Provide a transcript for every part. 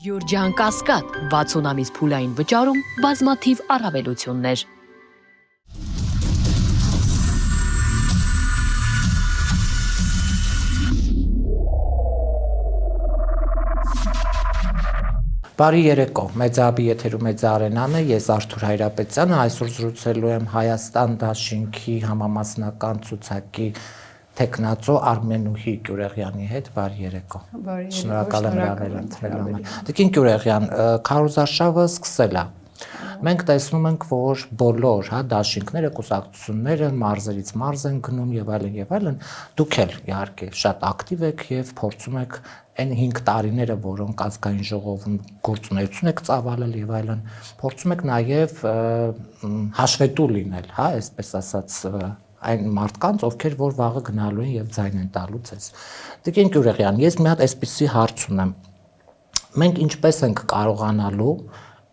Յորջան Կասկադ 60 ամիս փուլային վճարում բազմաթիվ առավելություններ։ Բարի երեկո, Մեծաբի եթերում Մեծ Արենան է, ես Արթուր Հայրապետյանը, այսօր զրուցելու եմ Հայաստան դաշինքի համամասնական ցուցակի տեխնացու Արմենուհի Գյուրեղյանի հետ, բարի երեկո։ Շնորհակալ եմ հրավեր ընտրելու։ Տիկին Գյուրեղյան, քարոզարշավը սկսել է։ Մենք տեսնում ենք, որ բոլոր դաշինքները, կուսակցությունները մարզերից մարզ են գնում եւ այլն, դուք էլ իհարկե շատ ակտիվ եք եւ փորձում եք այն 5 տարիները, որոնք ազգային ժողովում գործունեություն եք ծավալել եւ այլն, փորձում եք նաեւ հաշվետու լինել, այսպես ասած, այն մարդկանց, ովքեր որ վաղը գնալու են եւ ձայն են տալու ցես։ Տիկին Գյուրեղյան, ես մի հատ այսպիսի հարց ունեմ։ Մենք ինչպես ենք կարողանալու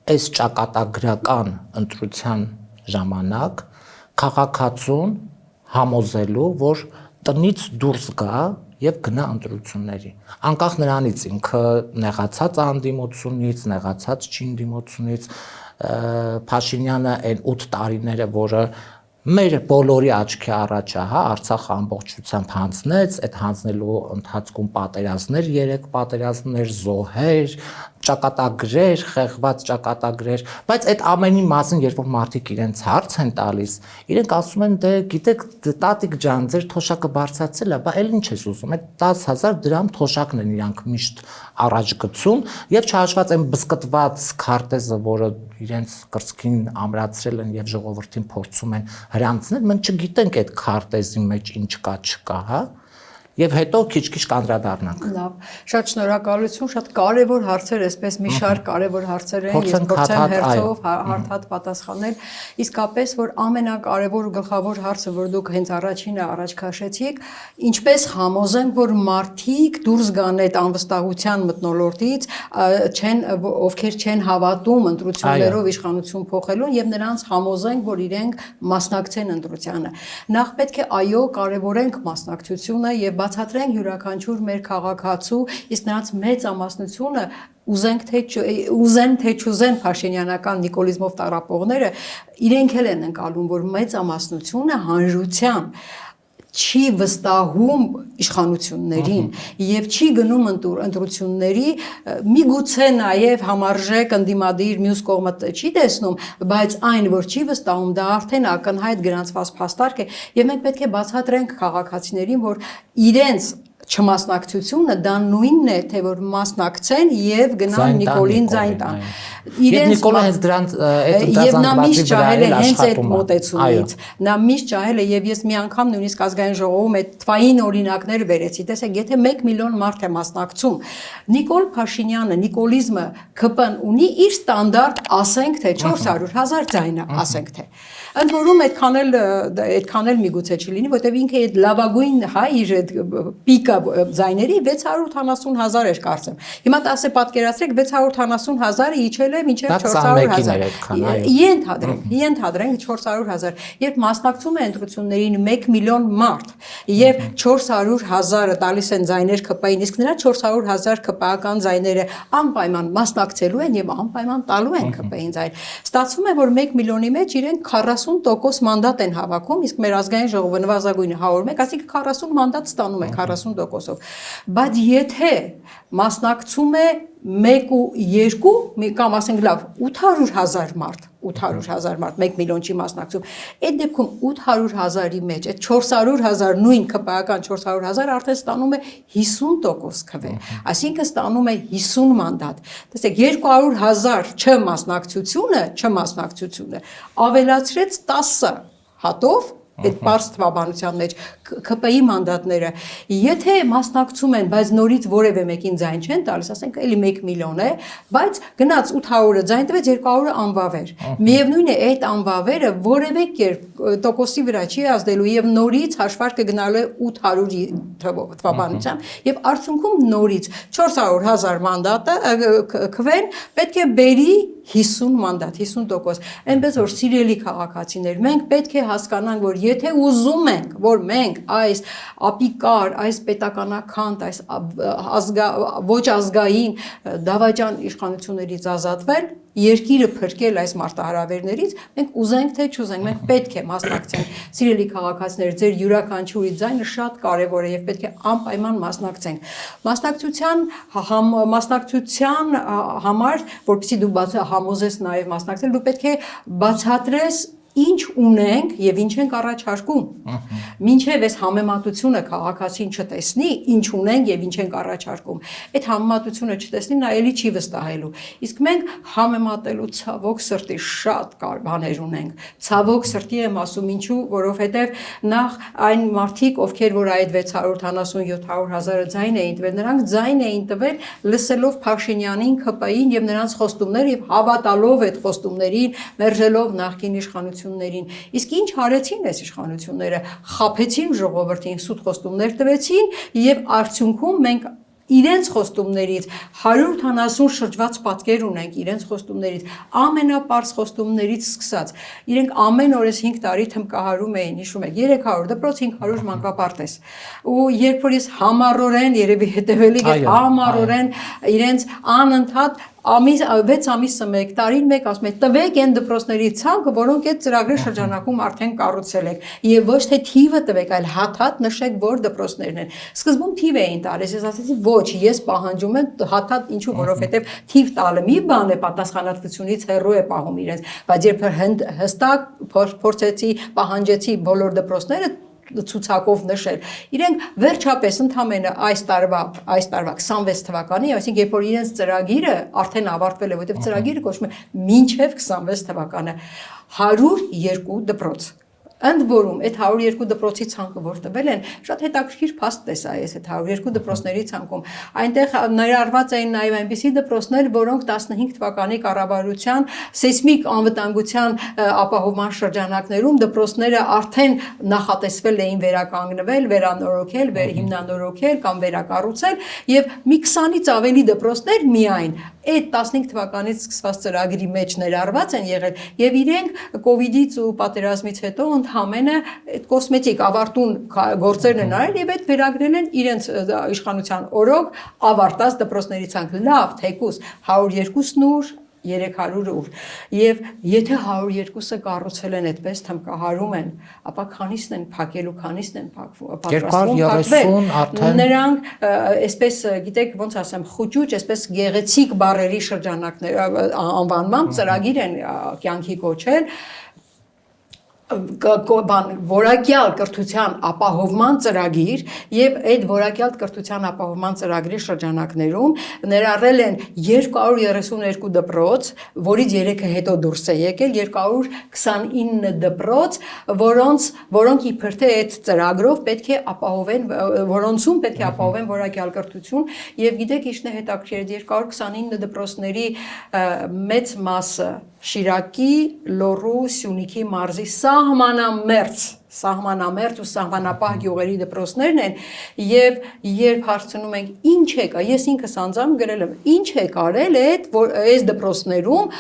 այս ճակատագրական ընտրության ժամանակ քաղաքացուն համոզելու, որ տնից դուրս գա եւ գնա ընտրությունների։ Անկախ նրանից ինքը նեղացած անդիմությունից, նեղացած չի անդիմությունից, Փաշինյանը այն 8 տարիները, որը մեր բոլորի աչքի առաջ է, Արցախը ամբողջությամբ հանձնեց, այդ հանձնելու ընթացքում պատերազմներ, 3 պատերազմներ, զոհեր, ճակատագրեր, խեղված ճակատագրեր, բայց այդ ամենի մասին, երբ որ մարդիկ իրենց հարց են տալիս, իրենք ասում են, դե գիտեք, տատիկ ջան, ձեր թոշակը բարձրացել է, բա էլ ինչ ես ուզում, այդ 10,000 դրամ թոշակն են իրանք միշտ առաջ գցում, եւ չհաշված այն բսկտված քարտեզը, որը իրենց կրծքին ամրացրել են եւ ժողովրդին փորձում են հրանցնել, մենք չգիտենք այդ քարտեզի մեջ ինչ կա, չկա, Եվ հետո քիչ-քիչ կանդրադառնանք։ Լավ, շատ շնորհակալություն, շատ կարևոր հարցեր, այսպես մի շարք կարևոր հարցեր են, ես փորձեմ հերթով հարթ պատասխանել։ Իսկապես, որ ամենակարևոր ու գլխավոր հարցը, որ դուք հենց առաջինը առաջ քաշեցիք, ինչպես համոզենք, որ մարդիկ դուրս գան այդ անվստահության մթնոլորտից, ովքեր չեն հավատում ընտրություններով իշխանություն փոխելուն եւ նրանց համոզենք, որ իրենք մասնակցեն ընտրությանը։ Նախ պետք է այո, կարևորենք մասնակցությունը եւ բացատրենք յուրաքանչյուր մեր քաղաքացու, իսկ նրանց մեծամասնությունը ուզեն թե չուզեն փաշինյանական նիկոլիզմով տառապողները, իրենք էլ են ընկալում, որ մեծամասնությունը հանրության չի վստահում իշխանություններին եւ չի գնում ընտրությունների, միգուցե նաեւ համարժեք ընդդիմադիր մյուս կողմը չի տեսնում, բայց այն, որ չի վստահում, դա արդեն ակնհայտ գրանցված փաստարկ է եւ մենք պետք է բացատրենք քաղաքացիներին, որ իրենց չմասնակցությունը դա նույնն է, թե որ մասնակցեն եւ գնան Նիկոլին ձայն տան։ Իրենց Նիկոլը հենց դրանց եւ նա միշտ ջահել է հենց այդ մոտեցումից։ Նա միշտ ջահել է եւ ես մի անգամ նույնիսկ ազգային ժողովում այդ թվային օրինակներ վերեցի։ Տեսեք, եթե 1 միլիոն մարդ է մասնակցում, Նիկոլ Փաշինյանը, նիկոլիզմը ԿՊ-ն ունի իր ստանդարտ, ասենք թե 400,000 ձայնը, ասենք թե։ Ընդ որում այդքան էլ միգուցե չլինի, որտեղ ինքը այդ լավագույն իր պիկը ձայների 680,000 էր կարծեմ։ Հիմա տասը պատկերացրեք 680,000-ը իջել է մինչև 400,000։ Ենթադրենք 400,000։ Երբ մասնակցում է ընտրություններին 1 միլիոն մարդ եւ 400,000-ը տալիս են ձայներ ԿՊ-ին, իսկ նրա 400,000 ԿՊ-ական ձայները անպայման մասնակցելու են եւ անպայման տալու են ԿՊ-ին ձայն։ Ստացվում է, որ 1 միլիոնի մեջ իրենք 40% մանդատ են հավաքում, իսկ մեր ազգային ժողովը նվազագույնը 101, այսինքն 40 մանդատ ստանում է 40%-ով։ Բայց եթե մասնակցում է 1 ու 2 կամ ասենք լավ 800,000 մարդ, 1 միլիոն չի մասնակցում, այդ դեպքում 800,000-ի մեջ այդ 400,000 նույն ԿՊ-ական 400,000 արդեն ստանում է 50% քվե, այսինքն ստանում է 50 մանդատ։ Տեսեք, 200,000 չմասնակցությունը ավելացրեց 10 հատով այդ պարզ թվաբանության մեջ ԿՊ-ի մանդատները, եթե մասնակցում են, բայց նորից որևէ մեկին ձայն չեն տալիս, ասենք էլի 1 միլիոն է, բայց գնաց 800-ը ձայն տվեց, 200-ը անվավեր։ Միևնույն է, այդ անվավերը որևէ կերպ տոկոսի վրա չի ազդելու եւ նորից հաշվարկը գնալու է 800-ի թվաբանությամբ եւ արդյունքում նորից 400,000 մանդատը քվեն պետք է բերի 50 մանդատ, 50%։ Այնպես որ սիրելի քաղաքացիներ, մենք պետք է հասկանանք, որ եթե ուզում ենք, որ մենք այս ապիկար, այս պետականական, այս ոչ ազգային դավաճան իշխանություններից ազատվել, երկիրը փրկել այս մարտահրավերներից, մենք ուզենք թե չուզենք, մենք պետք է մասնակցենք։ Սիրելի քաղաքացիներ, ձեր յուրաքանչյուրի ձայնը շատ կարևոր է եւ պետք է անպայման մասնակցենք։ Մասնակցության համար, որպեսզի դու համոզես նաեւ մասնակցել, դու պետք է բացատրես ինչ ունենք եւ ինչ ենք առաջարկում։ Մինչեւ այս համեմատությունը քաղաքացին չտեսնի, ինչ ունենք եւ ինչ ենք առաջարկում։ Այդ համեմատությունը չտեսնի, նա էլի չի վստահելու։ Իսկ մենք համեմատելու ցավոք սրտի շատ բաներ ունենք։ Ցավոք սրտի եմ ասում ինչու, որովհետեւ նախ այն մարդիկ, ովքեր որ այդ 650-700 հազարը ձայն էին տվել, նրանք ձայն էին տվել լսելով Փաշինյանին, ԿՊ-ին եւ նրանց խոստումները եւ հավատալով այդ խոստումներին, մերժելով նախկին իշխանություններին։ Իսկ ինչ արեցին այս իշխանությունները, խաբեցին ժողովրդին, սուտ խոստումներ տվեցին եւ արդյունքում մենք իրենց խոստումներից 170 շրջված պատկեր ունենք իրենց խոստումներից, ամենապարզ խոստումներից սկսած։ Իրենք ամեն օրես 5 տարի թմկահարում էին, հիշում եք, 300 դպրոց, 500 մանկապարտեզ։ Ու երբ որ ես համառորեն, երևի հետևելիք եք, համառորեն իրենց անընդհատ 6 ամիսը 1 տարին 1 ասում եք տվեք այն դպրոցների ցանկը, որոնք այդ ծրագրի շրջանակում արդեն կառուցել եք եւ ոչ թե թիվը տվեք, այլ հատ նշեք որ դպրոցներն են։ Սկզբում թիվ էին տալիս, ես ասացի ոչ, ես պահանջում եմ հատ ինչու, որովհետեւ թիվ տալը մի բան է, պատասխանատվությունից հեռու է պահում իրենց, բայց երբ հստակ փորձեցի, պահանջեցի բոլոր դպրոցները ցուցակով նշել։ Իրենք վերջապես ընդամենը այս տարվա 26 թվականի, այսինքն երբ որ իրենց ծրագիրը արդեն ավարտվել է, որտեղ ծրագիրը կոչվում է մինչև 26 թվականը 102 դպրոց։ Ընդ որում այդ 102 դպրոցի ցանկը որ տվել են, շատ հետաքրքիր փաստ տեսա ես այդ 102 դպրոցների ցանկում։ Այնտեղ ներառված էին նաև այնպիսի դպրոցներ, որոնք 15 թվականի կառավարության սեյսմիկ անվտանգության ապահովման շրջանակներում դպրոցները արդեն նախատեսվել էին վերականգնվել, վերանորոգել, հիմնանորոգել կամ վերակառուցել եւ մի 20-ից ավելի դպրոցներ միայն այդ 15 թվականից սկսված ծրագրի մեջ ներառված են եղել եւ իրենք կոവിഡ്ից ու պատերազմից հետո ընդհանրապես այդ կոսմետիկ ավարտուն գործերն են արել եւ այդ վերագրել են իրենց իշխանության օրոք ավարտած դպրոցների ցանկ լավ թեկուս 102-ն ուր 300 ուր եւ եթե 102-ը կառուցել են այդպես թմկահարում են, ապա քանիսն են փակելու, քանիսն են պատրաստվում փակվել արդեն նրանք այսպես գիտեք ոնց ասեմ խոճուճ այսպես գեղեցիկ բառերի շրջանակներ անվանման ծրագիր են կյանքի կոչել որակյալ կրթության ապահովման ծրագիր եւ այդ որակյալ կրթության ապահովման ծրագրի շրջանակներում ներառել են 232 դպրոց, որից 3-ը հետո դուրս է եկել, 229 դպրոց, որոնք իբր թե այդ ծրագրով պետք է ապահովեն, որոնցում պետք է ապահովեն որակյալ կրթություն եւ գիտեք ինչն է հետաքրքիր 229 դպրոցների մեծ մասը Շիրակի, Լոռու, Սյունիքի մարզի սահմանամերձ ու սահմանապահ գյուղերի դպրոցներն են եւ երբ հարցնում ենք ինչ է կա, ես ինքս անձամբ գրել եմ, ինչ է կարել այս դպրոցներում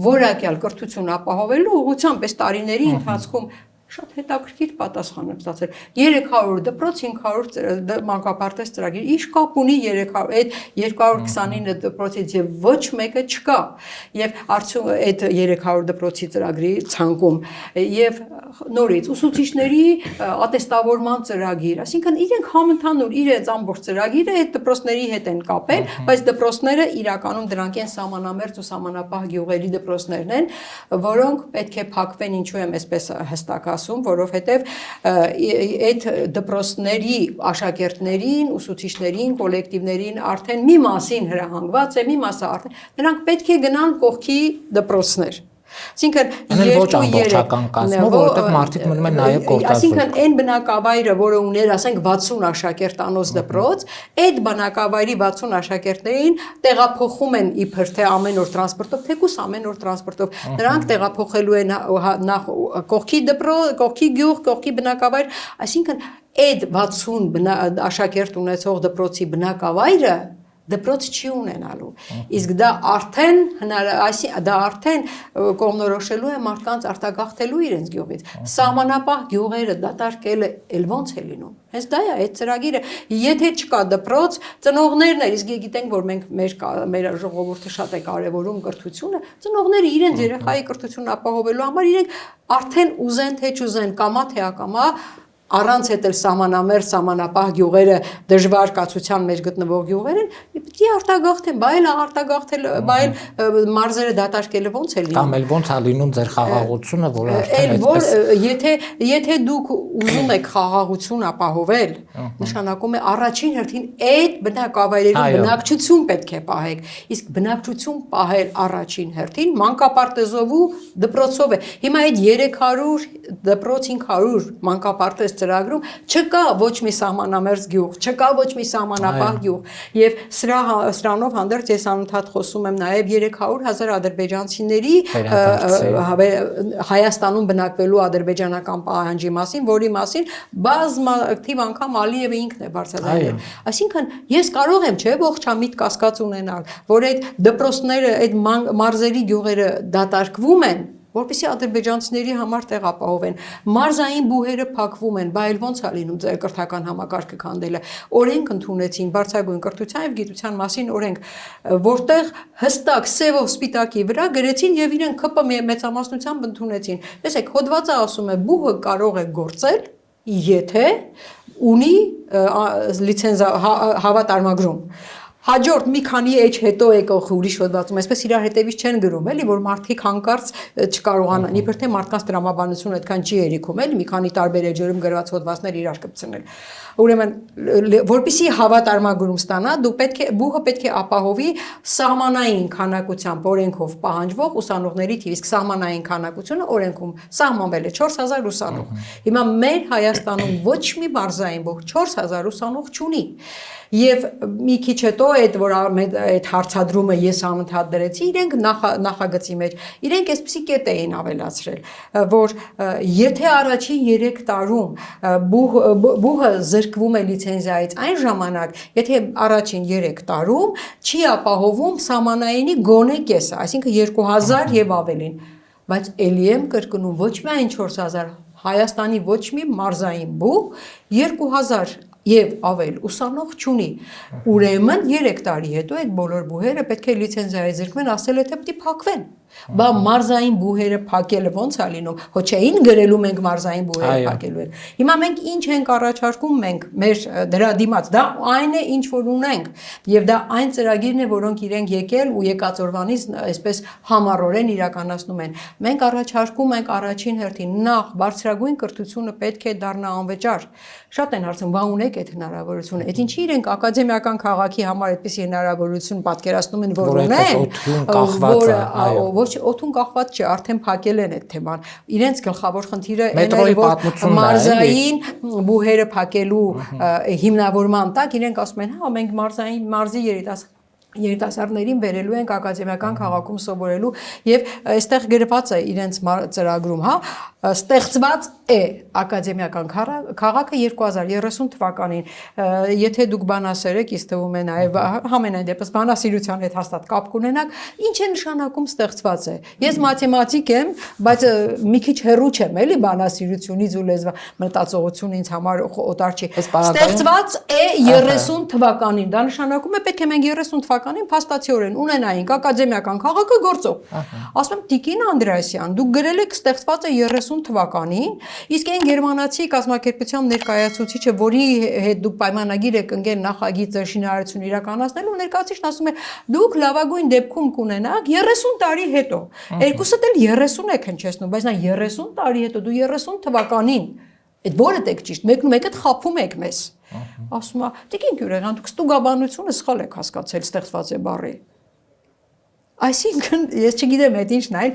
որակյալ կրթություն ապահովելու ուղղությամբ այս տարիների ընթացքում շատ հետաքրքիր պատասխան եմ ստացել 300 դպրոց 500 մանկապարտեզ ծրագիր ինչ կապ ունի 300 այդ 229 դպրոցից եւ ոչ մեկը չկա եւ այդ 300 դպրոցի ծրագրի ցանկում եւ նորից ուսուցիչների ատեստավորման ծրագիր այսինքն իրենք համընդհանուր իրենց ամբողջ ծրագիրը այդ դպրոցների հետ են կապել բայց դպրոցները իրականում դրանք են սահմանամերձ ու սահմանապահ գյուղերի դպրոցներն են որոնք պետք է փակվեն ինչու եմ այսպես հստակ ասում, որովհետև այդ դպրոցների աշակերտներին, ուսուցիչներին, կոլեկտիվներին արդեն մի մասին հրահանգված է, մի մասը արդեն նրանք պետք է գնան կողքի դպրոցներ։ Այսինքն ոչ ամբողջական կազմով, որովհետև մարդիկ մնում են նաև գործազուրկ։ Այսինքն այն բնակավայրը, որը ուներ, ասենք 60 աշակերտանոց դպրոց, այդ բնակավայրի 60 աշակերտներին տեղափոխում են իբր թե ամեն օր տրանսպորտով, թեկուս ամեն օր տրանսպորտով։ Նրանք տեղափոխելու են նախ կողքի դպրոց, կողքի գյուղ, կողքի բնակավայր, այսինքն այդ 60 աշակերտ ունեցող դպրոցի բնակավայրը դպրոց չի ունենալու։ Իսկ դա արդեն դա արդեն կողմնորոշելու է մարդկանց արտագաղթելու իրենց գյուղից։ Սահմանապահ գյուղերը դատարկելը էլ ոնց է լինում։ Հենց դա է այդ ծրագիրը։ Եթե չկա դպրոց, ծնողներն են, իսկ գիտենք, որ մենք մեր ժողովուրդը շատ է կարևորում կրթությունը, ծնողները իրենց երեխայի կրթությունն ապահովելու համար իրենք արդեն ուզեն թե չուզեն, կամա թե ակամա առանց հետել սահմանամերձ սահմանապահ գյուղերը դժվար կացության մեջ գտնվող գյուղեր են, պիտի արտագաղթեն, բայ մարզերը դատարկելը ոնց է լինում։ Կամ էլ ոնց է լինում ձեր խաղաղությունը, որ եթե դուք ուզում եք խաղաղություն ապահովել, նշանակում է առաջին հերթին այդ բնակավայրերում բնակչություն պետք է պահեք, իսկ բնակչություն պահել առաջին հերթին մանկապարտեզով ու դպրոցով է։ Հիմա այդ 300 դպրոց 500 մանկապարտեզ ծրագրում չկա ոչ մի սահմանամերձ գյուղ, չկա ոչ մի սահմանապահ գյուղ, եւ սրանով հանդերձ ես անընդհատ խոսում եմ նաեւ 300,000 ադրբեջանցիների Հայաստանում բնակվելու ադրբեջանական պահանջի մասին, որի մասին բազմաթիվ անգամ Ալիևը ինքն է բարձրացրել։ Այսինքն ես կարող եմ, չէ՞, ողջամիտ կասկած ունենալ, որ այդ դպրոցները, այդ մարզերի գյուղերը դատարկվում են, որպեսզի ադրբեջանցիների համար տեղ ապահովեն։ Մարզային բուհերը փակվում են, բայ էլ ոնց է լինում կրթական համակարգը քանդելը։ Օրենք ընդունեցին բարձրագույն կրթության եւ գիտության մասին օրենք, որտեղ հստակ սևով սպիտակի վրա գրեցին եւ իրենք ԿՊ մեծամասնությամբ ընդունեցին։ Տեսեք, հոդվածը ասում է բուհը կարող է գործել, եթե ունի լիցենզա հավատարմագրում։ Հաջորդ մի քանի էջ հետո եկող ուրիշ հոդվածում, այսպես իրար հետևից չեն գրում, էլի, որ մարդիկ հանկարծ չկարողանան, իբր թե մարդկանց տրամաբանությունը այդքան չի երիքում, էլի, մի քանի տարբեր էջերում գրված հոդվածներ իրար կպցնել։ Ուրեմն, որպեսզի հավատարմագրում ստանա, բուհը պետք է ապահովի սահմանային քանակությամբ օրենքով պահանջվող ուսանողների թիվ, իսկ սահմանային քանակությունը օրենքում սահմանվել է 4000 ուսանող։ Հիմա մեր Հայաստանում ոչ մի մարզային բուհ 4000 ուսանող չունի։ Եվ մի քիչ հետո այդ հարցադրումը ես անընդհատ դրեցի, իրենք նախագծի մեջ, իրենք այսպիսի կետ էին ավելացրել, որ եթե առաջին 3 տարում բուհը զրկվում է լիցենզիայից այն ժամանակ, եթե առաջին 3 տարում չի ապահովում սահմանայինի գոնե կեսը, այսինքն 2000 եւ ավելին, բայց էլի եմ կրկնում, ոչ միայն 4000, Հայաստանի ոչ մի մարզային բուհ 2000 եւ ավել ուսանող չունի։ Ուրեմն 3 տարի հետո այդ բոլոր բուհերը պետք է լիցենզիայի զրկվեն, ասել է թե պիտի փակվեն։ Բա մարզային բուհերը փակելը ոնց է լինում։ Հոչեին գրելու մենք մարզային բուհերը փակելու են։ Հիմա մենք ինչ ենք առաջարկում մենք մեր դրա դիմաց, դա այն է ինչ որ ունենք եւ դա այն ծրագիրն է, որոնք իրենք եկել ու եկած օրվանից այսպես համառորեն իրականացնում են։ Մենք առաջարկում ենք առաջին հերթին նախ բարձրագույն կրթությունը պետք է դառնա անվճար։ Շատ են հարցնում, բա ունեք այդ հնարավորությունը։ Այդ ինչի իրենք ակադեմիական քաղաքի համար այդպիսի հնարավորություն պատկերացնում են, որ ունեն, ոչ օդուն կախված չէ, արդեն փակել են այդ թեման։ Իրենց գլխավոր խնդիրը այն է, որ մարզային բուհերը փակելու հիմնավորման տակ իրենք ասում են, հա, մենք մարզի երիտասարդներին վերելու ենք ակադեմիական քաղաքում սովորելու եւ այստեղ գրված է իրենց ծրագրում, հա, ստեղծված է ակադեմիական քաղաքը 2030 թվականին։ Եթե դուք բանասեր եք, ինձ թվում է նաեւ համենայն դեպս բանասիրության հետ հաստատ կապ կունենաք, ինչ է նշանակում ստեղծված է։ Ես մաթեմատիկ եմ, բայց մի քիչ հեռու չեմ, էլի բանասիրությունից ու լեզվա մտածողությունը ինձ համար օտար չի։ Ստեղծված է 30 թվականին, դա նշանակում է պետք է մենք 30 թվականին փաստացիորեն ունենայինք ակադեմիական քաղաքը գործող։ Ասում եմ Տիկին Անդրեասյան, դուք գրել եք ստեղծված է 30 թվականին, իսկ այն գերմանացի կազմակերպության ներկայացուցիչը, որի հետ դուք պայմանագիր եք ընկել նախագիծ շինարարություն իրականացնելու, ներկայացուցիչն ասում է, դուք լավագույն դեպքում կունենաք 30 տարի հետո։ Երկուսդ էլ 30 եք հնչեցնում, բայց նա 30 տարի հետո դու 30 թվականին այդ որը դեք ճիշտ, մեկը խափում եք մեզ։ Ասում է, Տիկին Գյուրեղյան, դուք ստուգաբանությունը սխալ եք հասկացել ստեղծված է բառի։ Այսինքն ես չգիտեմ այդ ինչն այլ,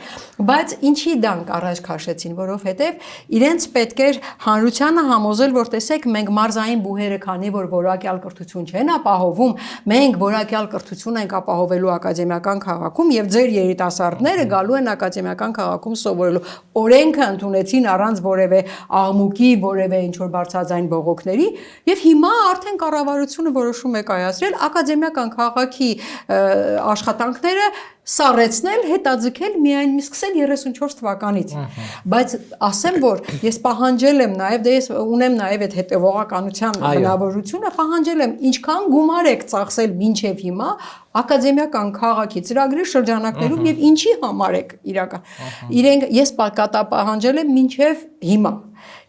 բայց ինչի դանք առաջ քաշեցին, որովհետև իրենց պետք էր հանրությանը համոզել, որ տեսեք, մենք մարզային բուհերը, քանի որ որակյալ կրթություն չեն ապահովում, մենք որակյալ կրթություն ենք ապահովելու ակադեմիական քաղաքում եւ ձեր երիտասարդները գալու են ակադեմիական քաղաքում սովորելու։ Օրենքը ընդունեցին առանց որևէ աղմուկի, որևէ ինչ որ բարձրաձայն բողոքների եւ հիմա արդեն կառավարությունը որոշում է կայացրել ակադեմիական քաղաքի աշխատանքները սառեցնել, հետաձգել միայն սկսել 34 թվականից։ Բայց ասեմ, որ ես պահանջել եմ նաև, դե ես ունեմ նաև այդ հետևողականության բնավորությունը, պահանջել եմ ինչքան գումար եք ծախսել մինչև հիմա ակադեմիական քաղաքի ծրագրի շրջանակներում եւ ինչի համար եք իրական։ Ես պահանջել եմ մինչև հիմա։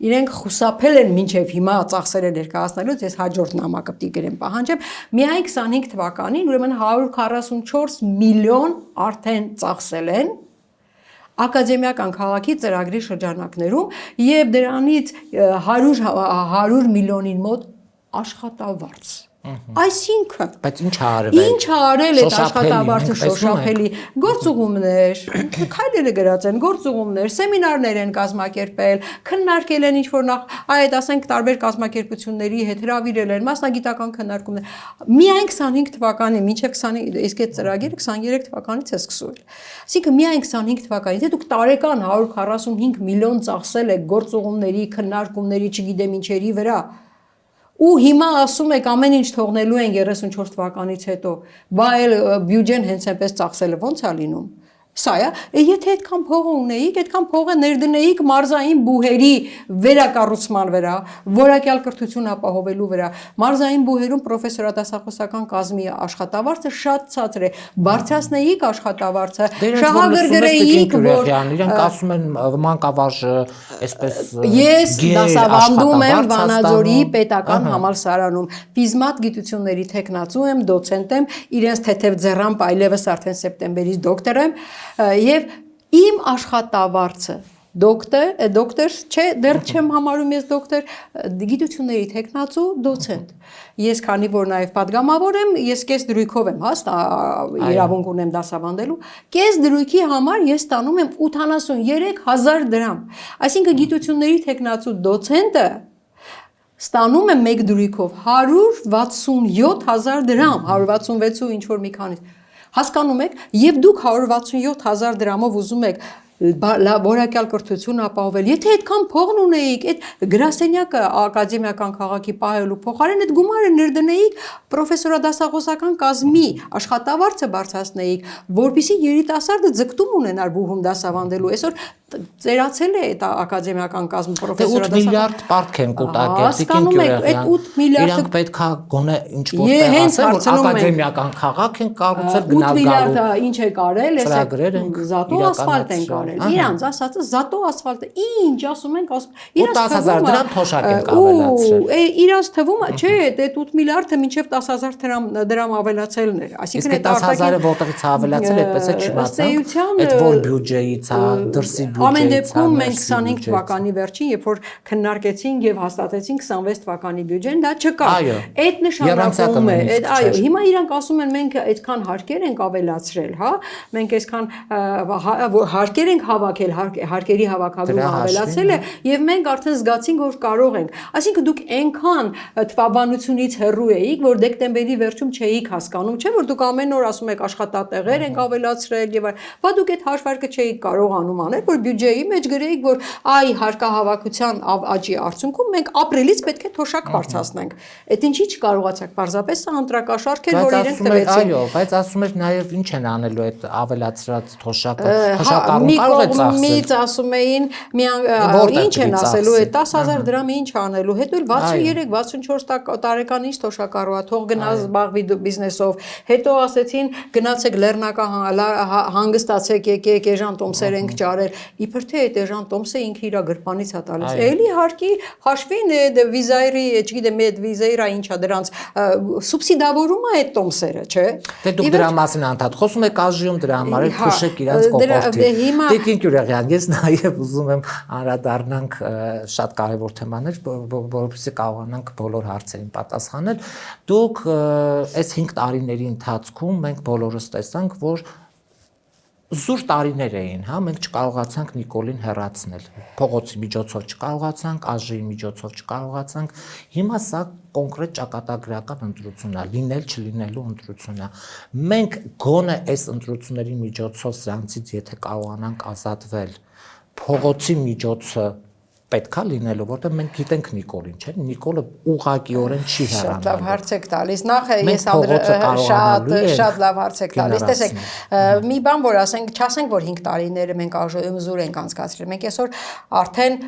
Իրենք խուսափել են մինչև հիմա ծախսերը ներկայացնելուց, ես հաջորդ նամակը պիտի գրեմ պահանջեմ, միայն 25 թվականին ուրեմն 144 միլիոն արդեն ծախսել են ակադեմիական քաղաքի ծրագրի շրջանակներում եւ դրանից 100 միլիոնին մոտ աշխատավարձ։ Այսինքն, բայց ինչ ա արվել։ Ինչ ա արել այդ աշխատավարձը շոշափելի գործուղումներ, քայլերը գրած են, գործուղումներ, սեմինարներ են կազմակերպել, քննարկել են ինչ-որ նախ, այդ ասենք տարբեր կազմակերպությունների հետ հրավիրել են, մասնագիտական քննարկումներ։ Միայն 25 թվականին, մինչև 25, իսկ այդ ծրագիրը 23 թվականից է սկսվել։ Այսինքն միայն 25 թվականից դուք տարեկան 145 միլիոն ծախսել եք գործուղումների, քննարկումների, չգիտեմ ինչերի վրա։ Ու հիմա ասում եք ամեն ինչ թողնելու են 34 թվականից հետո, բա էլ բյուջեն հենց այնպես ծախսելը ո՞նց է լինում։ Սա է, եթե այդքան փող ունեիք, այդքան փողը ներդնեիք մարզային բուհերի վերակառուցման վրա, որակյալ կրթություն ապահովելու վրա։ Մարզային բուհերում պրոֆեսորադասախոսական կազմի աշխատավարձը շատ ցածր է։ Բարձրացնեիք աշխատավարձը, շահագրգռեիք, որ իրենք ասում են մանկավարժ այսպես ես դասավանդում եմ Վանաձորի պետական համալսարանում, ֆիզմատ գիտությունների թեկնածու եմ, դոցենտ եմ, իրենց թեթև ձեռամբ այլևս արդեն սեպտեմբերից դոկտոր եմ եւ իմ աշխատավարձը դոկտոր չէ, դեռ չեմ համարում ես դոկտոր, գիտությունների թեկնածու, դոցենտ։ Ես քանի որ նաև падգամավոր եմ, ես կես դրույքով եմ, իրավունք ունեմ դասավանդելու, կես դրույքի համար ես ստանում եմ 83,000 դրամ։ Այսինքն գիտությունների թեկնածու դոցենտը ստանում եմ մեկ դրույքով 167,000 դրամ, 166 ու ինչ որ մի քանի։ Հասկանում եք, եւ դուք 167,000 դրամով ուզում եք որակյալ կրթություն ապահովել։ Եթե այդքան փողն ունեիք, այդ գրասենյակը ակադեմիական քաղաքի պահելու փոխարեն այդ գումարը ներդնեիք պրոֆեսորադասախոսական կազմի աշխատավարձը բարձրացնեիք, որպեսզի երիտասարդը ձգտում ունենար բուհում դասավանդելու։ Այսօր ծերացել է այդ ակադեմիական կազմը պրոֆեսորադասախոսական 8 միլիարդ պարկ են կուտակել, այդ 8 միլիարդը իրանք պետքա գոնե ինչ-որ տեղ ասեն, որ ակադեմիական քաղաք են կառուցել գնալ գալու։ 8 միլիարդը ինչ է կարել, զատո ասֆալտ են կարել։ Իրանց ասածը զատո ասֆալտը, ինչ ասում ենք, իրանց 10,000 դրամ թոշակ են ավելացրել։ Իրանց թվում է, չէ, այդ 8 միլիարդը մինչև 10,000 դրամ ավելացելն էր։ Այսինքն այդ 10,000-ը որտեղից ավելացել, այդպես է չիմացանք։ Այդ որ բյուջեից է, դրսի Ամեն դեպքում մենք 25 թվականի վերջին, երբ որ քննարկեցինք եւ հաստատեցինք 26 թվականի բյուջեն, դա չկար։ Այդ նշանակում է, այո, հիմա իրանք ասում են մենք այդքան հարկեր ենք ավելացրել, հա, մենք այսքան հարկեր ենք հավաքել, հարկերի հավաքագրումը ավելացել է եւ մենք արդեն զգացինք, որ կարող ենք։ Այսինքն դուք այնքան թվաբանությունից հեռու էիք, որ դեկտեմբերի վերջում չէիք հասկանում, չէ՞ որ դուք ամեն օր ասում եք աշխատատեղեր ենք ավելացրել եւ այլ, բա դուք այդ հաշվարկը չէիք կարողանում անել, որ բյուջեի մեջ գրեիք, որ այ հարկահավաքության աճի արդյունքում մենք ապրիլից պետք է թոշակ բարձրացնենք։ Այդ ինչի չկարողացաք, պարզապես սա ընտրակաշարք էր, որ իրենք տվեցին։ Այո, բայց ասում եք նաև ինչ են անելու այդ ավելացրած թոշակը, թոշակառուն կարող է ծախսել։ Մից ասում էին, ինչ են ասելու, այդ 10,000 դրամը ինչ անելու, հետո էլ 63-64 տարեկան ինչ թոշակառու է, թող գնա զբաղվի բիզնեսով, հետո ասեցին գնացեք Լեռնակա հանգստացեք, եկեք Էժան Տոմսեր ենք ճարել, իբր թե այդ Էժան Տոմսը ինքը իր գրպանից է տալիս։ Էլի հարկի հաշվին վիզայրի, չգիտեմ, այդ վիզայրը ինչա դրանց սուբսիդավորում է այդ Տոմսերը, չէ։ Դե դուք դրա մասին անդադ խոսում եք ԱԺ-ում դրա համար եք քուշեք իրանց կոպորտի։ Տիկին Գյուրեղյան, ես նաև ուզում եմ անդրադառնանք շատ կարևոր թեմաներ, որովհետեւ կարողանանք բոլոր հարցերին պատասխանել։ Դուք այս 5 տարիների ընթացքում մենք բոլորս տեսանք, որ զուր տարիներ էին, հա, մենք չկարողացանք Նիկոլին հեռացնել։ Փողոցի միջոցով չկարողացանք, ԱԺ-ի միջոցով չկարողացանք։ Հիմա սա կոնկրետ ճակատագրական ընտրություն է, լինել չլինելու ընտրություն է։ Մենք գոնե այս ընտրությունների միջոցով սրանցից եթե կարողանանք ազատվել, փողոցի միջոցը պետքա լինելու, որտեղ մենք գիտենք Նիկոլին, չէ՞, Նիկոլը ուղղակիորեն չի հեռանալու։ Շատ լավ հարց եք տալիս։ Նախ ես շատ լավ հարց եք տալիս։ Տեսեք, մի բան որ ասենք, չասենք որ 5 տարիները մենք ԱԺ-ում զուր ենք անցկացրել։ Մենք այսօր արդեն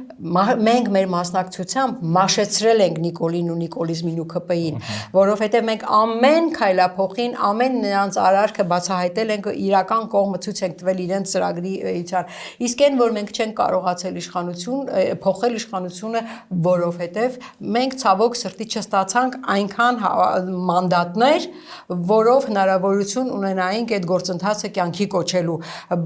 մենք մեր մասնակցությամբ մաշեցրել ենք Նիկոլին ու նիկոլիզմին ու ՔՊ-ին, որովհետև մենք ամեն քայլափոխին, ամեն նրանց արարքը բացահայտել ենք, իրական կողմը ցույց ենք տվել իրենց ծրագրի էության։ Իսկ այն որ մենք չենք կարողացել իշխանություն փոխել իշխանությունը, որովհետև մենք ցավոք սրտի չստացանք այնքան մանդատներ, որով հնարավորություն ունենայինք այդ գործընթացը կյանքի կոչելու,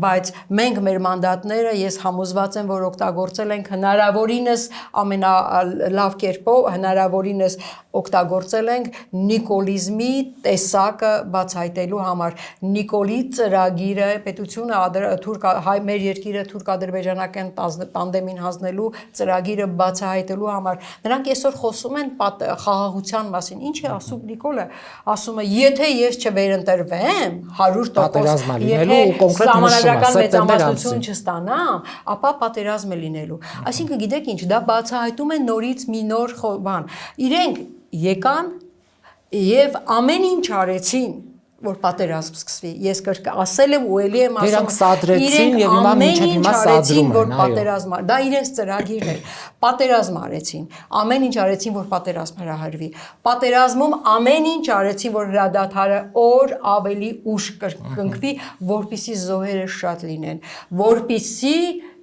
բայց մենք մեր մանդատները ես համոզված եմ, որ օգտագործել ենք հնարավորինս ամենալավ կերպով, հնարավորինս օգտագործել ենք նիկոլիզմի տեսակը բացահայտելու համար։ Նիկոլի ծրագիրը պետությունը մեր երկիրը թուրք-ադրբեջանական տանդեմին հանձնելու ծրագիրը բացահայտելու համար նրանք այսօր խոսում են խաղաղության մասին։ Ինչ է ասում Նիկոլը, ասում է եթե ես չվերընտրվեմ 100%, եթե սահմանադրական մեծամասնություն չստանամ, ապա պատերազմ է լինելու։ Այսինքն գիտեք ինչ, դա բացահայտում է նորից մի նոր բան։ Իրենք եկան եւ ամեն ինչ արեցին որ պատերազմ սկսվի։ Ես ասել եմ ու ելի եմ ասում։ Իրանք սադրեցին եւ հիմա մինչեւ հիմա սադրում են, որ պատերազմ, դա իրենց ծրագիրն էր։ Պատերազմ արեցին։ Ամեն ինչ արեցին, որ պատերազմ հրահրվի։ Պատերազմում ամեն ինչ արեցին, որ հրադադարը օր ավելի ուշ կրկնվի, որպեսզի զոհերը շատ լինեն, որպեսզի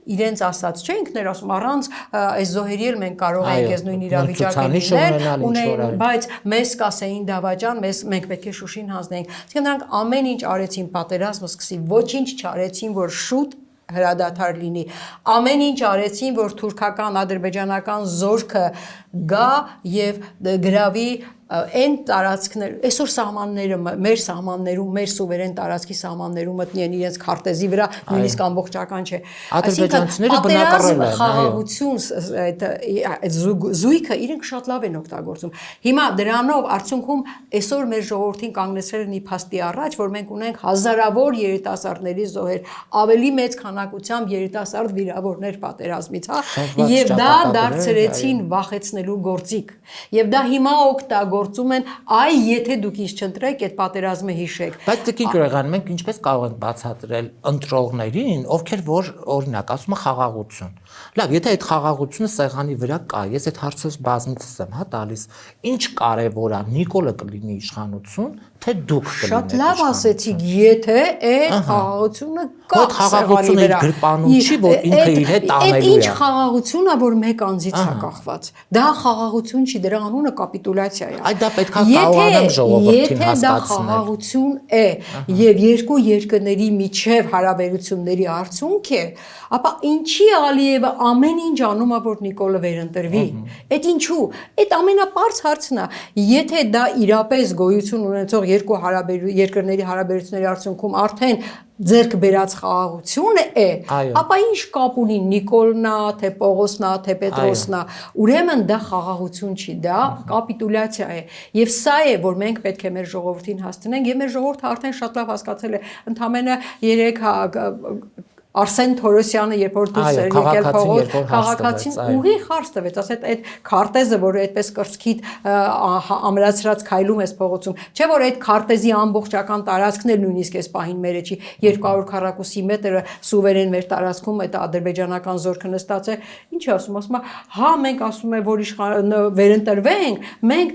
իրենց ասած չէ ինքներ ասում առանց այս զոհերի էլ մենք կարող ենք այս նույն իրավիճակը լինել, բայց մեզ կասեին դավաճան, մենք պետք է Շուշին հանձնենք։ Այսինքն նրանք ամեն ինչ արեցին պատերազմը սկսի, ոչինչ չարեցին, որ շուտ հրադադար լինի։ Ամեն ինչ արեցին, որ թուրքական, ադրբեջանական զորքը գա եւ գրավի այն տարածքներ, այսօր սահմանները, մեր սահմաններում, մեր սուվերեն տարածքի սահմաններում մտնի են իրենց քարտեզի վրա, նույնիսկ ամբողջական չէ։ Ադրբեջանցիները բնակարել են, խաղաղություն, այդ զույգը իրենք շատ լավ են օգտագործում։ Հիմա դրանով արդյունքում այսօր մեր ժողովրդին կանգնեցրել են իփաստի առաջ, որ մենք ունենք հազարավոր երիտասարդների զոհեր, ավելի մեծ քանակությամբ երիտասարդ վիրավորներ պատերազմից, հա, եւ դա դարձրեցին վախեցնելու գործիք։ Եվ դա հիմա գործում են, այ եթե դուք ինձ չընտրեք, այդ պատերազմը հիշեք։ Բայց Տիկին Գյուղեղյան, մենք ինչպես կարող ենք բացատրել ընտրողներին, ովքեր որ օրինակ ասում են խաղաղություն։ Լավ, եթե այդ խաղաղությունը սեղանի վրա կա, ես այդ հարցը բազմիցս եմ հա տալիս, ինչ կարևոր է Նիկոլը կլինի իշխանություն, թե դուք կլինեք։ Շատ լավ ասեցիք, եթե այդ խաղաղությունը կա սեղանի վրա։ Գրպանում չի, որ ինքը իր հետ անելու է։ Ինչ խաղաղություն է, որ մեկ անձից է կախված։ Դա խաղաղություն չի, դրա անունը կապիտուլյացիա է։ Այդ դա պետք է կարողանամ ժողովրդին հասկացնել։ Եթե դա խաղաղություն է եւ երկու երկրների միջև հարաբերությունների արդյունք է, ապա ինչի Ալիևը ամեն ինչ անում է, որ Նիկոլը վերընտրվի։ Այդ ինչու։ Այդ ամենապարզ հարցն է։ Եթե դա իրապես գոյություն ունեցող երկու երկրների հարաբերությունների արդյունքում արդեն ձեռք բերած խաղաղություն է, ապա ինչ կապ ունի Նիկոլն է, թե Պողոսն է, թե Պետրոսն է։ Ուրեմն դա խաղաղություն չի, դա կապիտուլյացիա է։ Եվ սա է, որ մենք պետք է մեր ժողովրդին հասցնենք, եւ մեր ժողովուրդը արդեն շատ լավ հասկացել է։ Ընդամենը 3 Արսեն Թորոսյանը երբ որ դուրս էր եկել փողոց, քաղաքացին ուղիղ հարց տվեց, ասեց այդ քարտեզը, որը այդպես կրծքիդ ամրացրած քայլում ես փողոցում, չէ՞ որ այդ քարտեզի ամբողջական տարածքն էլ նույնիսկ այս պահին մերը չի, 200 քառակուսի մետրը սուվերեն մեր տարածքում այդ ադրբեջանական զորքը նստած է, ինչ է ասում, ասում է, հա մենք ասում ենք, որ վերընտրվենք, մենք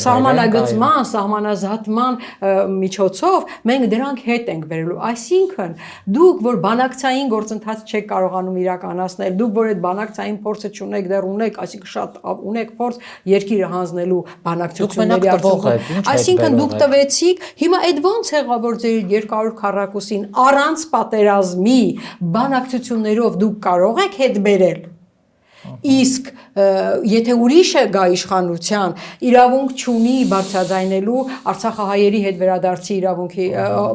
սահմանագծման, սահմանազատման միջոցով մենք դրանք հետ ենք բերելու, այսինքն դուք որ բանակցային գործընթաց չեք կարողանում իրականացնել, դուք որ այդ բանակցային փորձը չունեք, դեռ ունեք, այսինքն շատ ունեք փորձ երկիրը հանձնելու բանակցությունների արդյունքում։ Այսինքն դուք տվեցիք, հիմա այդ ո՞նց եղավ որ ձեր 200 քառակուսին առանց պատերազմի բանակցություններով դուք կարող եք հետ բերել։ Իսկ եթե ուրիշը գա իշխանության, իրավունք չունի բարձրաձայնելու Արցախահայերի հետ վերադարձի իրավունքի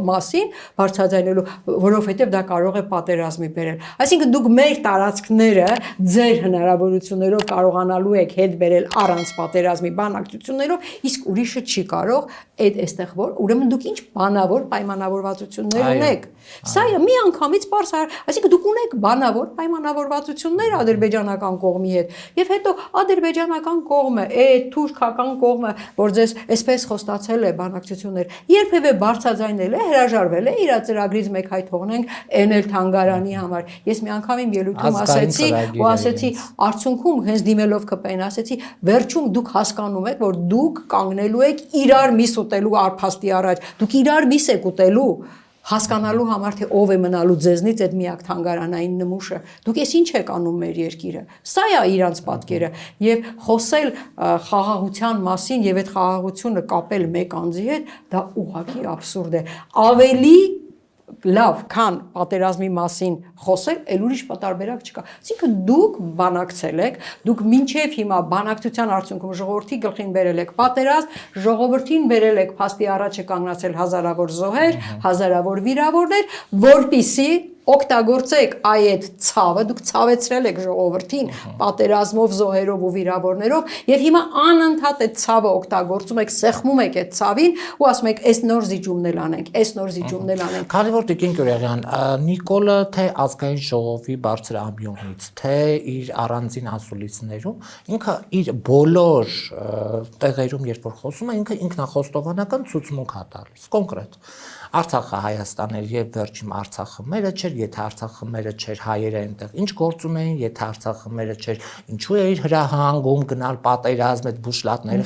մասին, բարձրաձայնելու, որովհետև դա կարող է պատերազմի բերել։ Այսինքն դուք մեր տարածքները ձեր հնարավորություններով կարողանալու եք հետ բերել առանց պատերազմի բանակցություններով, իսկ ուրիշը չի կարող այստեղ որ ուրեմն դուք ինչ բանավոր պայմանավորվածություններ ունեք։ Սա մի անգամից պարզ, այսինքն դուք ունեք բանավոր պայմանավորվածություններ ադրբեջանական կողմի հետ, եւ հետո ադրբեջանական կողմը, թուրքական կողմը, որ ձեզ այսպես խոստացել է բանակցություններ, երբևէ բարձրաձայնել է, հրաժարվել է իր ծրագրից մեկ հայ թողնենք Էնել թանգարանի համար։ Ես մի անգամ իմ ելույթում ասեցի, արդյունքում հենց դիմելով ԿՊ-ին ասեցի, վերջում դուք հասկանում եք, որ դուք կանգնելու եք իրար միս ուտելու արփաստի առաջ, դուք իրար միս եք ուտելու հասկանալու համար, թե ով է մնալու ձեզնից այդ միակ թանգարանային նմուշը, դուք ես ինչ եք անում մեր երկիրը, սա է իրանց պատկերը, եւ խոսել խաղաղության մասին եւ այդ խաղաղությունը կապել մեկ անձի հետ, դա ուղղակի աբսուրդ է, ավելի լավ, քան պատերազմի մասին խոսել, էլ ուրիշ տարբերակ չկա։ Այսինքն դուք բանակցել եք, դուք մինչև հիմա բանակցության արդյունքում ժողովրդի գլխին բերել եք պատերազմ, ժողովրդին բերել եք փաստի առաջ է կանգնացել հազարավոր զոհեր, հազարավոր վիրավորներ, որպիսի օգտագործեք այդ ցավը, դուք ցավեցրել եք ժողովրդին պատերազմով, զոհերով ու վիրավորներով, եւ հիմա անընդհատ այդ ցավը օգտագործում եք, սեղմում եք այդ ցավին ու ասում եք, այս նոր զիջումն էլ անենք, այս նոր զիջումն էլ անենք։ Քանի որ Տիկին Գյուրեղյան, Նիկոլը թե ազգային ժողովի բարձր ամբիոնից, թե իր առանձին ասուլիսներում, ինքը իր բոլոր տեղերում, երբ որ խոսում է, ինքը ինքնախոստովանական ցուցմունք է տալիս, կոնկրետ։ Արցախը Հայաստան էր եւ վերջին Արցախը մերը չէր, եթե Արցախը մերը չէր, հայերը այնտեղ ինչ գործում էին, եթե Արցախը մերը չէր, ինչու էր հրահանգում գնալ պատերազմ այդ բուշլատները։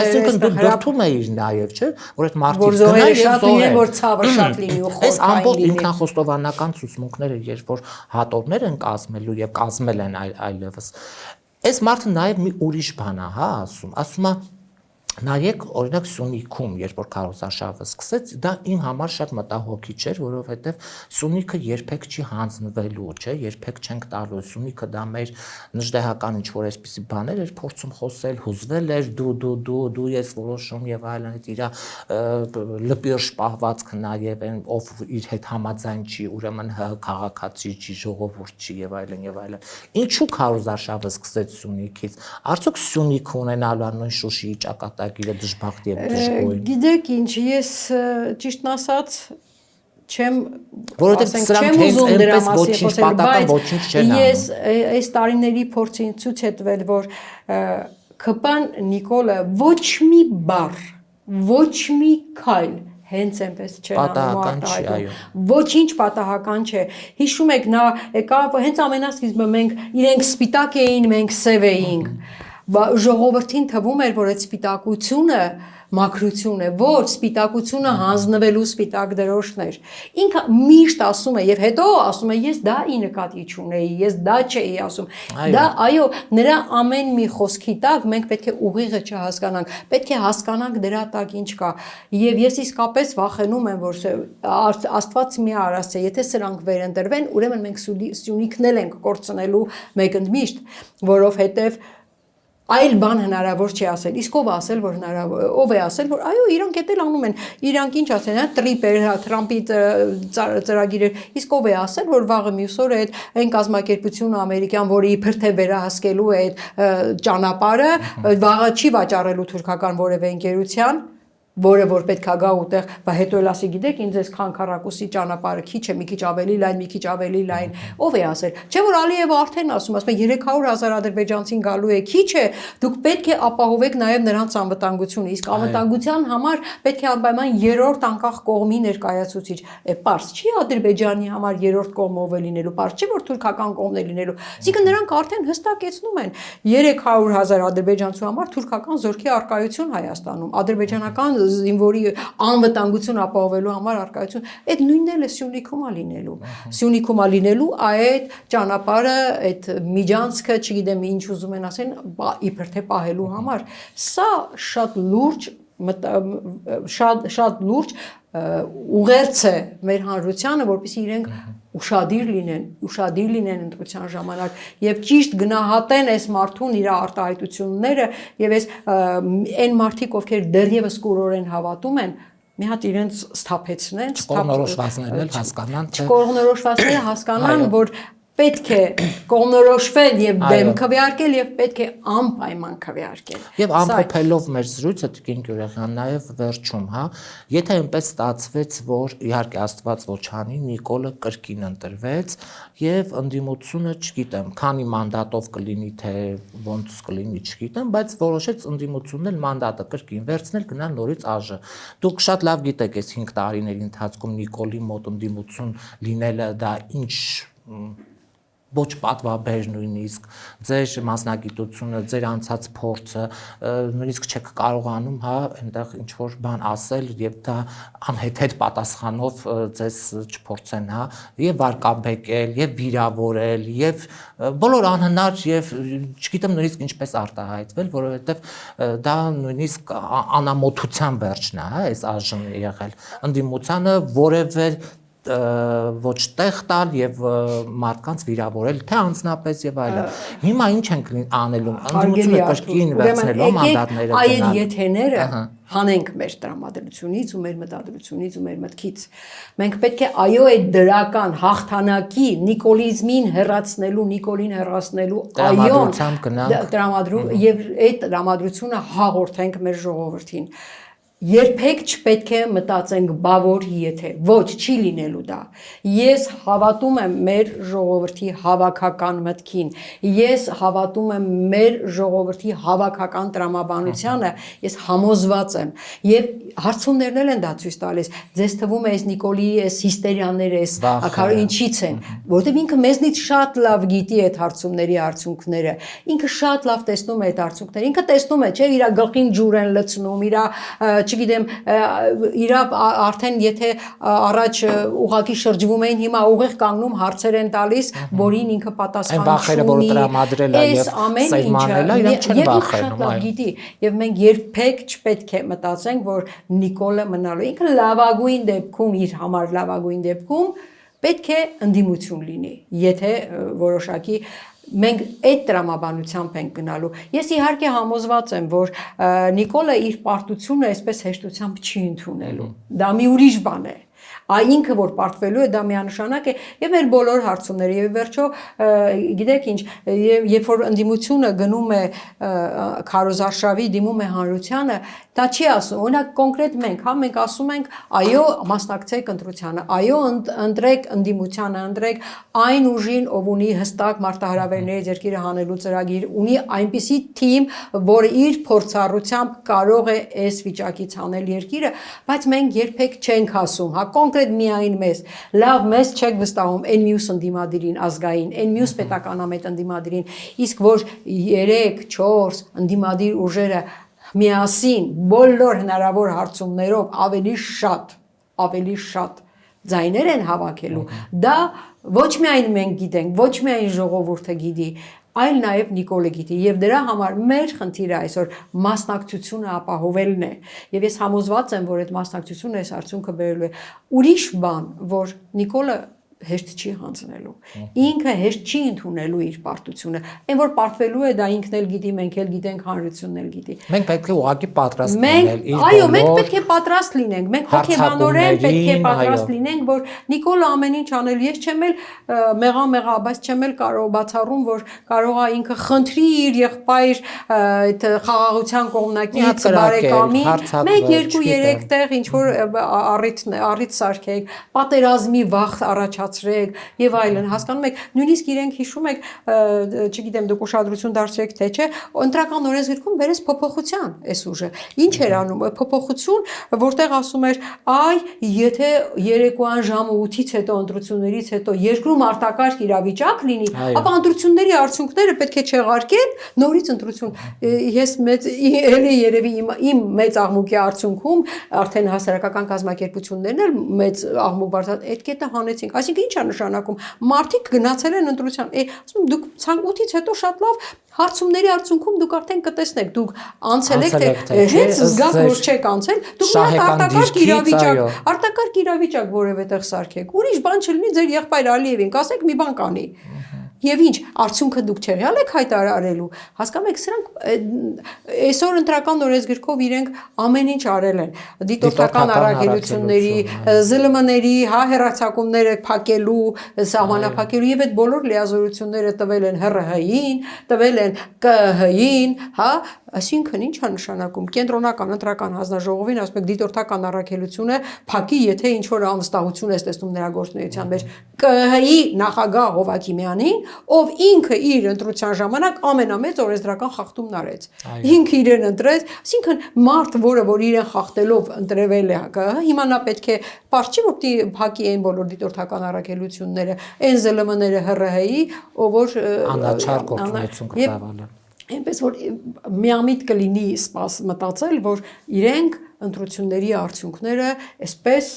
Այսինքն դու դրթում էիր նաեւ, չէ՞, որ այդ մարդիկ գնային եւ զոհեն, որ ցավը շատ լինի ու այս ամբողջ ինքնախոստովանական ցուցմունքները, երբ որ հատորներ են կազմելու եւ կազմել են այլևս, այս մարդը նաեւ մի ուրիշ բան է, հա, ասում է նայեք օրինակ Սյունիքում, երբ որ քարոզարշավը սկսեց, դա իմ համար շատ մտահոգիչ էր, որովհետև Սյունիքը երբեք չի հանձնվելու, չէ, երբեք չենք տալու։ Սյունիքը դա մեր նժդեհական ինչ-որ այսպիսի բաներ էր փորձում խոսել, հուզվել էր դու ես որոշում եւ այլն, այդ իր լպիրշ պահվածքը նաեւ այն ով իր հետ համաձայն չի, ուրեմն քաղաքացի չի, ժողովուրդ չի եւ այլն եւ այլն։ Ինչու քարոզարշավը սկսեց Սյունիքից։ Արդյոք Սյունիքը ունենալու նույն Շուշիի ճակատագիրը դժբախտ եւ դժգոհ։ Գիտեք ինչ, ես ճիշտն ասած չեմ, որովհետեւ սրանք ուզում դրա մասին խոսել, բայց ես այս տարիների փորձին ցույց է տվել, որ ԿՊ-ն Նիկոլը ոչ մի բառ, ոչ մի քայլ հենց այնպես չեն անում արտահայտում։ Ոչինչ պատահական չէ։ Հիշում եք նա եկավ հենց ամենասկիզբը մենք իրենք սպիտակ էին, մենք սև էինք։ Ժողովրդին թվում էր, որ այդ սպիտակությունը մաքրություն է, ոչ, սպիտակությունը հանձնվելու սպիտակ դրոշն էր։ Ինքը միշտ ասում է եւ հետո ասում է ես դա ի նկատի չունեի, ես դա չէի ասում։ Դա այո, նրա ամեն մի խոսքի տակ մենք պետք է ուղիղը չհասկանանք, պետք է հասկանանք դրա տակ ինչ կա։ Եվ ես իսկապես վախենում եմ, որ Աստված մի արասցե, եթե սրանք վերընտրվեն, ուրեմն մենք Սյունիքն էլ ենք կորցնելու մեկընդմիշտ, որովհետեւ այլ բան հնարավոր չի ասել։ Իսկ ով ասել, որ հնարավոր, ով է ասել, որ այո, իրանք էլ անում են։ Իրանք ինչ ասեն, հա, տրիպեր, հա, Թրամփի ծրագիրեր։ Իսկ ով է ասել, որ վաղը մյուս օրը այն կազմակերպությունը ամերիկյան, որը իբր թե վերահսկելու է այդ ճանապարհը, վաղը չի վաճառելու թուրքական որևէ ընկերության, որը որ պետք է գա ուտեղ, բայց հետո էլ ասի, գիտեք, ինձ այս Քանքարակուսի ճանապարհը քիչ է, մի քիչ ավելի լայն, մի քիչ ավելի լայն, ով է ասել։ Չէ՞ որ Ալիևը արդեն ասում է 300,000 ադրբեջանցին գալու է, քիչ է, դուք պետք է ապահովեք նաև նրանց անվտանգությունը, իսկ անվտանգության համար պետք է անպայման երրորդ անկախ կողմի ներկայացուցիչ։ Պարզ չի Ադրբեջանի համար երրորդ կողմով է լինելու, պարզ չի որ թուրքական կողմն է լինելու։ Այսինքն նրանք արդեն հստակեցնում են 300,000 ադրբեջանցու համար թուրքական զորքի արկայություն Հայաստանում, ադրբեջանական զինվորի անվտանգություն ապահովելու համար արկայություն, այդ նույնն էլ է Սյունիքում լինելու։ Սյունիքում լինելու այդ ճանապարհը, այդ միջանցքը, չգիտեմ ինչ ուզում են ասեն, իբր թե պահելու համար։ Սա շատ լուրջ ուղերձ է մեր հանրությանը, որպեսզի իրենք ուշադիր լինեն ընտրության ժամանակ եւ ճիշտ գնահատեն այս մարդուն իր արտահայտությունները եւ այս այն մարդիկ, ովքեր դեռևս կուրորեն հավատում են, մի հատ իրենց սթափեցնեն, կողմնորոշվածներն հասկանան, կողմնորոշվածները հասկանան, որ պետք է կողմնորոշվել եւ դեմ քվեարկել եւ պետք է անպայման քվեարկել։ Եվ ամփոփելով մեր զրույցը Տիկին Գյուրեղյան նաեւ վերջում, հա, եթե այնպես ստացվեց, որ իհարկե Աստված ոչ անի, Նիկոլը կրկին ընտրվեց եւ ընդդիմությունը, չգիտեմ, քանի մանդատով կլինի, թե ոնց կլինի, չգիտեմ, բայց որոշեց ընդդիմությունն էլ մանդատը կրկին վերցնել, գնալ նորից ԱԺ։ Դուք շատ լավ գիտեք, այս 5 տարիների ընթացքում Նիկոլի մոտ ընդդիմություն լինելը դա ինչ ոչ պատվաբեր նույնիսկ ձեր մասնագիտությունը, ձեր անցած փորձը, նույնիսկ չեք կարողանում, հա, այնտեղ ինչ որ բան ասել եւ դա անհեթեթ պատասխանով ձեզ չփորձեն, հա, եւ վարկաբեկել, եւ վիրավորել, եւ բոլոր անհնար եւ չգիտեմ նույնիսկ ինչպես արտահայտվել, որովհետեւ դա նույնիսկ անամոթության վերջն է, հա, այս ԱԺ-ն եղել։ Ընդդիմությանը որևէ ոչ տեղ տալ եւ մարդկանց վիրավորել թե անձնապես եւ այլն։ Հիմա ինչ ենք անելու, ընդդիմությունը կրկին վերցնելու մանդատները գնալ։ Այդ եթեները հանենք մեր տրամադրությունից ու մեր մտադրությունից ու մեր մտքից։ Մենք պետք է այո այդ դրական հաղթանակի նիկոլիզմին հեռացնելու, Նիկոլին հեռացնելու տրամադրություն եւ այդ տրամադրությունը հաղորդենք մեր ժողովրդին։ Երբեք չպետք է մտածենք բավոր եթե, ոչ, չի լինելու դա։ Ես հավատում եմ մեր ժողովրդի հավաքական մտքին, ես հավատում եմ մեր ժողովրդի հավաքական տրամաբանությանը, ես համոզված եմ եւ հարցումներն են դա ցույց տալիս։ Ձեզ թվում է այս Նիկոլի այս հիստերիաները, այս ակարը ինչից են, որովհետեւ ինքը մեզնից շատ լավ գիտի այդ հարցումների արդյունքները։ Ինքը շատ լավ տեսնում է այդ արդյունքները։ Ինքը տեսնում է, չէ, իր գլխին ջուր են լցնում, իր չգիտեմ, իր արդեն եթե առաջ ուղակի շրջվում էին, հիմա ուղիղ կանգնում հարցեր են տալիս, որին ինքը պատասխան չունի։ Այն վախերը, որ տրամադրել է եւ սահմանել է, իրենք չեն վախենում, այո։ Գիտի, եւ մենք երբեք չպետք է մտածենք, որ Նիկոլը մնալու։ Ինքը լավագույն դեպքում, իր համար լավագույն դեպքում պետք է ընդդիմություն լինի, եթե որոշակի մենք այդ տրամաբանությամբ ենք գնալու։ Ես իհարկե համոզված եմ, որ Նիկոլը իր պարտությունը այսպես հեշտությամբ չի ընդունելու։ Դա մի ուրիշ բան է։ Ինքը որ պարտվելու է դա միանշանակ է եւ մեր բոլոր հարցումները եւ վերջո գիտեք ինչ երբ որ ընդդիմությունը գնում է քարոզարշավի դիմում է հանրությանը դա չի ասում օրինակ կոնկրետ մենք ասում ենք այո մասնակցեք ընտրությանը այո ընտրեք ընդդիմությանը ընտրեք այն ուժին ով ունի հստակ մարտահրավերների ձեռքերը հանելու ծրագիր ունի այնպիսի թիմ որ իր փորձառությամբ կարող է այս վիճակից հանել երկիրը բայց մենք երբեք չենք ասում հա կոնկրետ միայն մեզ լավ մեզ չեք վստահում այն մյուս ընդդիմադիրին ազգային այն մյուս պետականամետ ընդդիմադիրին իսկ որ 3-4 ընդդիմադիր ուժերը միասին բոլոր հնարավոր հարցումներով ավելի շատ ձայներ են հավաքելու դա ոչ միայն մենք գիտենք ոչ միայն ժողովուրդը գիտի այլ նաև Նիկոլը գիտի եւ դրա համար մեր խնդիրը այսօր մասնակցությունը ապահովելն է եւ ես համոզված եմ որ այդ մասնակցությունը այս արդյունքը բերելու է ուրիշ բան որ Նիկոլը հեշտ չի հանձնելու ինքը հեշտ չի ընդունելու իր պարտությունը այն որ պարտվելու է դա ինքն էլ գիտի մենք էլ գիտենք հանրությունն էլ գիտի մենք պետք է ուղղակի պատրաստ լինել այո մենք պետք է պատրաստ լինենք մենք հոգեբանորեն պետք է պատրաստ լինենք որ Նիկոլը ամեն ինչ անել ես չեմ էլ մեղա բայց չեմ էլ կարող բացառում որ կարող է ինքը խնդրի իր եղբայր այդ խաղաղության կողմնակից բարեկամի 1-2-3 տեղ ինչ որ առիթ սարքեք պատերազմի վախ առաջ եւ այլն հասկանում եք նույնիսկ իրենք հիշում եք չգիտեմ դուք ուշադրություն դարձրեք թե չէ ընտրական օրենսգրքում վերես փոփոխության այս ուժը ինչ էր անում փոփոխություն որտեղ ասում էր այ եթե երեկոյան ժամը 8-ից հետո ընտրություններից հետո երկրում արտակարգ իրավիճակ լինի ապա ընտրությունների արդյունքները պետք է չեղարկել նորից ընտրություն ես էլի երևի իմ մեծ աղմուկի արդյունքում արդեն հասարակական կազմակերպություններն էլ մեծ աղմուկ բարձր այդ կետը հանեցինք այսինքն ինքը ի՞նչ է նշանակում։ Մարդիկ գնացել են ընտրության, ասում դուք 8-ից հետո շատ լավ հարցումների արդյունքում դուք արդեն կտեսնեք, դուք անցել եք թե հենց զգաք որ չեք անցել, դուք արտակարգ իրավիճակ որևէ տեղ սարքեք։ Ուրիշ բան չլինի ձեր եղբայր Ալիևին, կասեք մի բան կանի։ Եվ ինչ, արդյունքը դուք չեղյալ եք հայտարարելու, հասկանում եք, սրանք այսօր ընտրական օրենսգրքով իրենք ամեն ինչ արել են, դիտորդական առաքելությունների, ԶԼՄ-ների, հեռարձակումները փակելու, սահմանափակելու եւ այդ բոլոր լիազորությունները տվել են ՀՌՀ-ին, տվել են ԿՀ-ին, հա, այսինքն ինչ է նշանակում կենտրոնական ընտրական հանձնաժողովին ասում եք դիտորդական առաքելությունը փակի, եթե ինչ որ անվստահություն է տեսնում նրա գործունեության մեջ ԿՀ-ի նախագահ Հովակիմյանին, ով ինքը իր ընտրության ժամանակ ամենամեծ օրենսդրական խախտումն արեց։ Ինքը իրեն ընտրեց, այսինքն մարդ, որ իրեն խախտելով ընտրվել է ԿՀ, հիմա նա պետք է պարզի որ փակի այն բոլոր դիտորդական առաքելությունները, այն ԶԼՄ-ները ՀՌՀ-ի, ով որ անաչառ գործունեություն կծավալը։ Այնպես որ միամիտ կլինի մտածել, որ իրենք ընտրությունների արդյունքները այսպես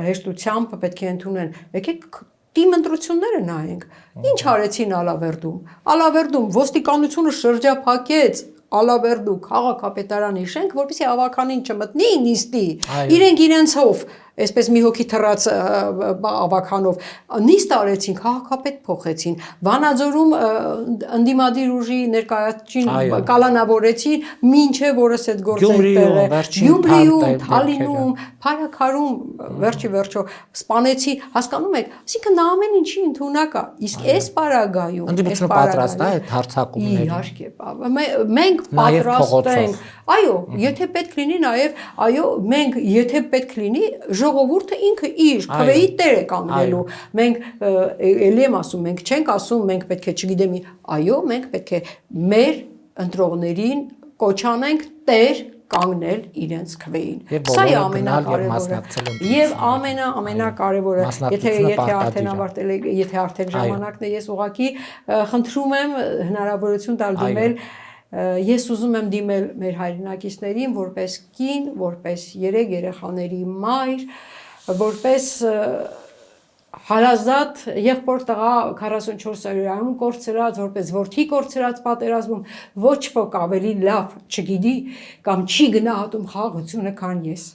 հեշտությամբ պետք է ընդունեն։ Եկեք թիմ ընտրությունները նայենք։ Ինչ արեցին Ալավերդում ոստիկանությունը շրջափակեց Ալավերդու քաղաքապետարանի շենք, որպեսզի ավականին չմտնի նիստի։ Իրենք իրենցով այսպես մի հոգի թռած ավականով նիստ արեցին, քաղաքապետ փոխեցին, Վանաձորում ընդդիմադիր ուժի ներկայացին կալանավորեցին, մինչև որս այդ գործը Գյումրիում, Թալինում, Փարաքարում վերջի վերջո սպանեցի, հասկանում եք, այսինքն նա ամեն ինչի ընդունակ է, իսկ այս պարագայում ընդդիմությունը պատրաստ է այդ հարձակումներին։ Իհարկե, մենք պատրաստ ենք, այո, եթե պետք լինի նաև, այո, մենք եթե պետք լինի ժողովուրդը ինքը իր քվեի տեր է կանգնելու։ Մենք էլի եմ ասում, մենք չենք ասում, մենք պետք է, չգիտեմ, այո, մենք պետք է մեր ընտրողներին կոչանենք տեր կանգնել իրենց քվեին։ Սա է ամենակարևորը։ Եվ ամենակարևորը, եթե արդեն ժամանակն է, ես ուղղակի խնդրում եմ հնարավորություն տալ դիմել Ես ուզում եմ դիմել մեր հայրենակիցներին որպես կին, որպես 3 երեխաների մայր, որպես հարազատ եղբոր տղա 44-օրյանում կորցրած, որպես որդի կորցրած պատերազմում ոչ ոք ավելի լավ չգիտի կամ չի գնահատում խաղաղությունը, քան ես։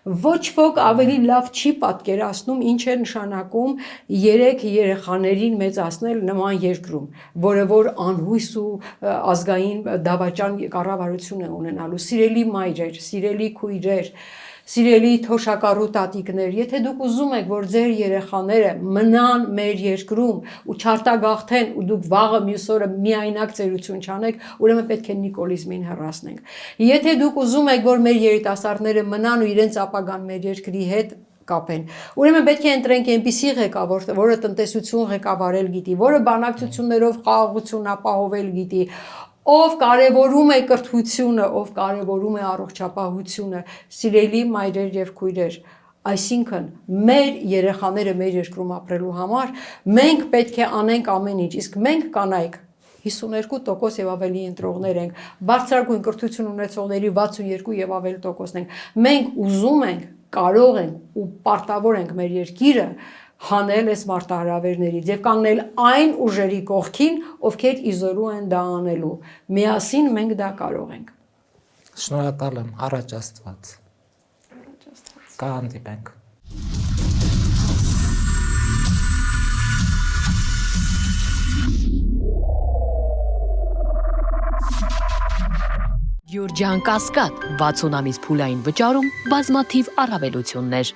Ոչ ոք ավելի լավ չի պատկերացնում ինչ է նշանակում 3 երեխաներին մեծացնել նման երկրում, որը որ անհույս ու ազգային դավաճան կառավարություն է ունենալու, սիրելի մայրեր, սիրելի քույրեր, սիրելի թոշակառու տատիկներ, եթե դուք ուզում եք, որ ձեր երեխաները մնան մեր երկրում ու չարտագաղթեն ու դուք վաղը մյուս օրը միայնակ ծերություն չանեք, ուրեմն պետք է նիկոլիզմին հեռացնենք։ Եթե դուք ուզում եք, որ մեր երիտասարդները մնան ու իրենց ապագան մեր երկրի հետ կապեն, ուրեմն պետք է ընտրենք այնպիսի ղեկավար, որը տնտեսություն ղեկավարել գիտի, որը բանակցություններով խաղաղություն ապահովել գիտի, ով կարևորում է կրթությունը, ով կարևորում է առողջապահությունը, սիրելի մայրեր եւ քույրեր, այսինքն մեր երեխաները մեր երկրում ապրելու համար մենք պետք է անենք ամեն ինչ, իսկ մենք կանայք 52% եւ ավելի ընտրողներ ենք, բարձրագույն կրթություն ունեցողների 62 եւ ավելի տոկոսն ենք, մենք ուզում ենք, կարող ենք ու պարտավոր ենք մեր երկիրը հանել այս մարտահրավերներից եւ կանգնել այն ուժերի կողքին, ովքեր իզորու են դա անելու։ Միասին մենք դա կարող ենք։ Շնորհակալ եմ, առաջ Աստված։ Կհանդիպենք։ Յուրջան Կասկադ 60 ամիս փուլային վճարում բազմաթիվ առավելություններ